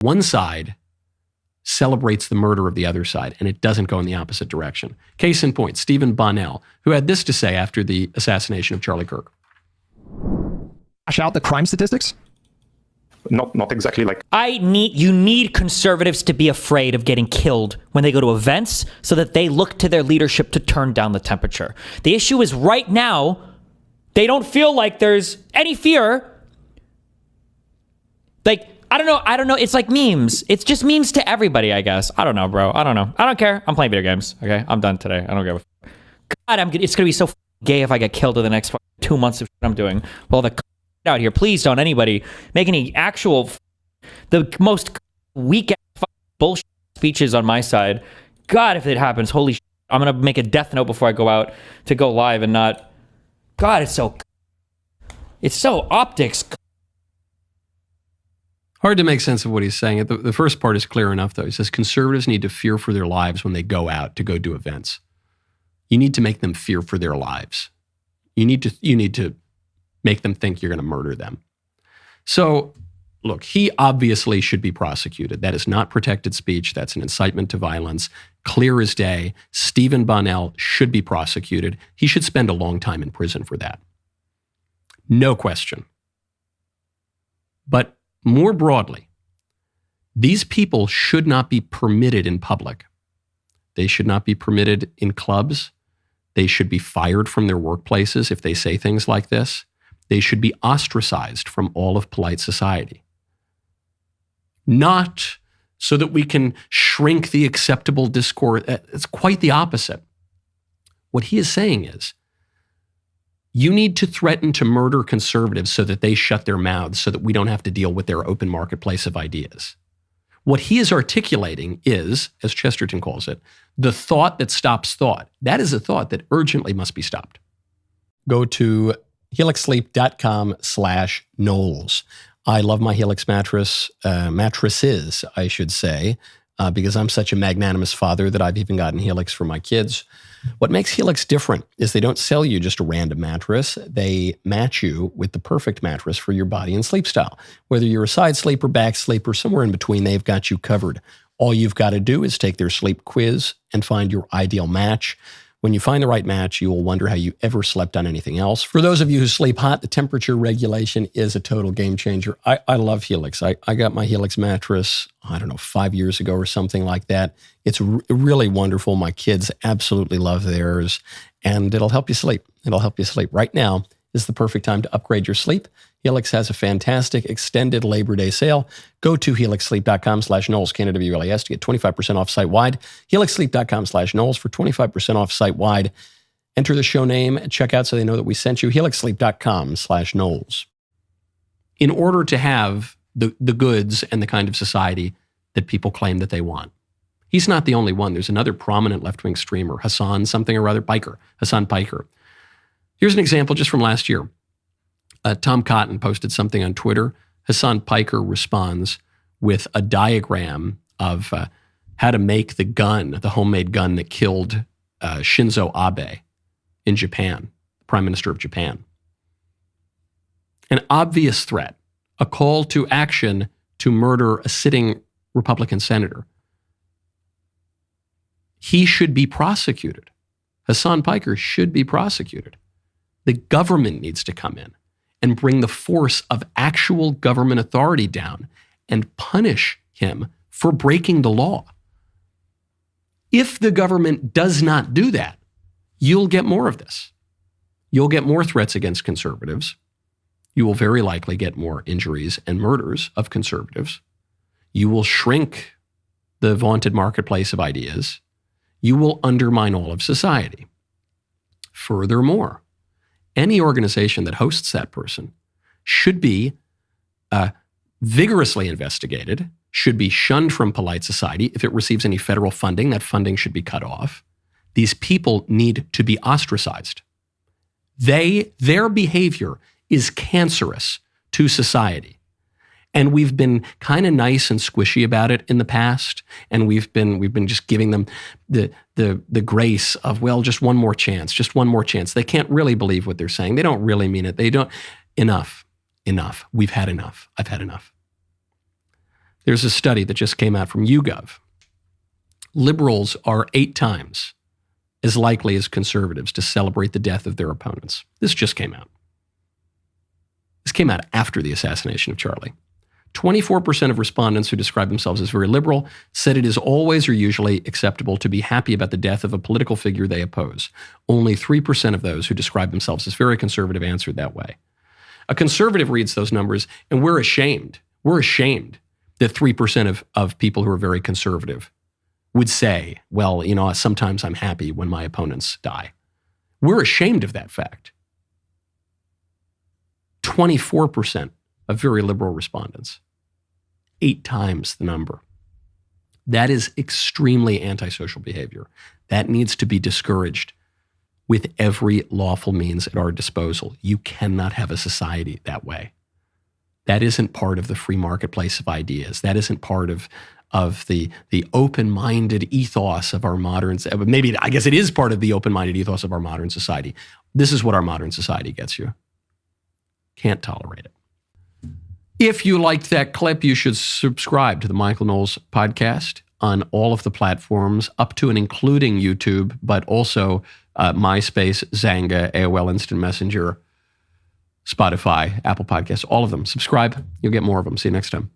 One side celebrates the murder of the other side, and it doesn't go in the opposite direction. Case in point, Stephen Bonnell, who had this to say after the assassination of Charlie Kirk. Out the crime statistics? Not exactly like... You need conservatives to be afraid of getting killed when they go to events so that they look to their leadership to turn down the temperature. The issue is right now, they don't feel like there's any fear. Like, I don't know. It's like memes. It's just memes to everybody, I guess. I don't know, bro. I don't know. I don't care. I'm playing video games. Okay, I'm done today. I don't give a God, it's going to be so gay if I get killed in the next 2 months of shit I'm doing. Well, the out here, please don't anybody make any actual the most weak bullshit speeches on my side. God, if it happens, holy shit, I'm going to make a death note before I go out to go live and not. God, it's so optics. Hard to make sense of what he's saying. The first part is clear enough, though. He says conservatives need to fear for their lives when they go out to go do events. You need to make them fear for their lives. You need to make them think you're going to murder them. So, look, he obviously should be prosecuted. That is not protected speech. That's an incitement to violence. Clear as day. Stephen Bonnell should be prosecuted. He should spend a long time in prison for that. No question. But more broadly, these people should not be permitted in public. They should not be permitted in clubs. They should be fired from their workplaces if they say things like this. They should be ostracized from all of polite society. Not so that we can shrink the acceptable discourse. It's quite the opposite. What he is saying is, you need to threaten to murder conservatives so that they shut their mouths so that we don't have to deal with their open marketplace of ideas. What he is articulating is, as Chesterton calls it, the thought that stops thought. That is a thought that urgently must be stopped. Go to helixsleep.com/Knowles. I love my Helix mattresses, I should say, because I'm such a magnanimous father that I've even gotten Helix for my kids. What makes Helix different is they don't sell you just a random mattress. They match you with the perfect mattress for your body and sleep style. Whether you're a side sleeper, back sleeper, somewhere in between, they've got you covered. All you've got to do is take their sleep quiz and find your ideal match. When you find the right match, you will wonder how you ever slept on anything else. For those of you who sleep hot, the temperature regulation is a total game changer. I love Helix. I got my Helix mattress, 5 years ago or something like that. It's really wonderful. My kids absolutely love theirs, and it'll help you sleep. It'll help you sleep. Right now is the perfect time to upgrade your sleep. Helix has a fantastic extended Labor Day sale. Go to helixsleep.com/Knowles, Canada-WLAS, to get 25% off site-wide. helixsleep.com/Knowles for 25% off site-wide. Enter the show name at checkout so they know that we sent you. helixsleep.com/Knowles. In order to have the goods and the kind of society that people claim that they want. He's not the only one. There's another prominent left-wing streamer, Hassan Piker. Here's an example just from last year. Tom Cotton posted something on Twitter. Hassan Piker responds with a diagram of how to make the gun, the homemade gun that killed Shinzo Abe in Japan, Prime Minister of Japan. An obvious threat, a call to action to murder a sitting Republican senator. He should be prosecuted. Hassan Piker should be prosecuted. The government needs to come in and bring the force of actual government authority down and punish him for breaking the law. If the government does not do that, you'll get more of this. You'll get more threats against conservatives. You will very likely get more injuries and murders of conservatives. You will shrink the vaunted marketplace of ideas. You will undermine all of society. Furthermore, any organization that hosts that person should be vigorously investigated, should be shunned from polite society. If it receives any federal funding, that funding should be cut off. These people need to be ostracized. Their behavior is cancerous to society. And we've been kind of nice and squishy about it in the past, and we've been just giving them the grace of, well, just one more chance. They can't really believe what they're saying. They don't really mean it. They don't. Enough. We've had enough. I've had enough. There's a study that just came out from YouGov. Liberals are 8 times as likely as conservatives to celebrate the death of their opponents. This just came out. This came out after the assassination of Charlie. 24% of respondents who describe themselves as very liberal said it is always or usually acceptable to be happy about the death of a political figure they oppose. Only 3% of those who describe themselves as very conservative answered that way. A conservative reads those numbers, and we're ashamed. We're ashamed that 3% of people who are very conservative would say, well, you know, sometimes I'm happy when my opponents die. We're ashamed of that fact. 24% of very liberal respondents, 8 times the number. That is extremely antisocial behavior. That needs to be discouraged with every lawful means at our disposal. You cannot have a society that way. That isn't part of the free marketplace of ideas. That isn't part of the open-minded ethos of our modern, maybe, I guess it is part of the open-minded ethos of our modern society. This is what our modern society gets you. Can't tolerate it. If you liked that clip, you should subscribe to the Michael Knowles podcast on all of the platforms, up to and including YouTube, but also MySpace, Xanga, AOL Instant Messenger, Spotify, Apple Podcasts, all of them. Subscribe. You'll get more of them. See you next time.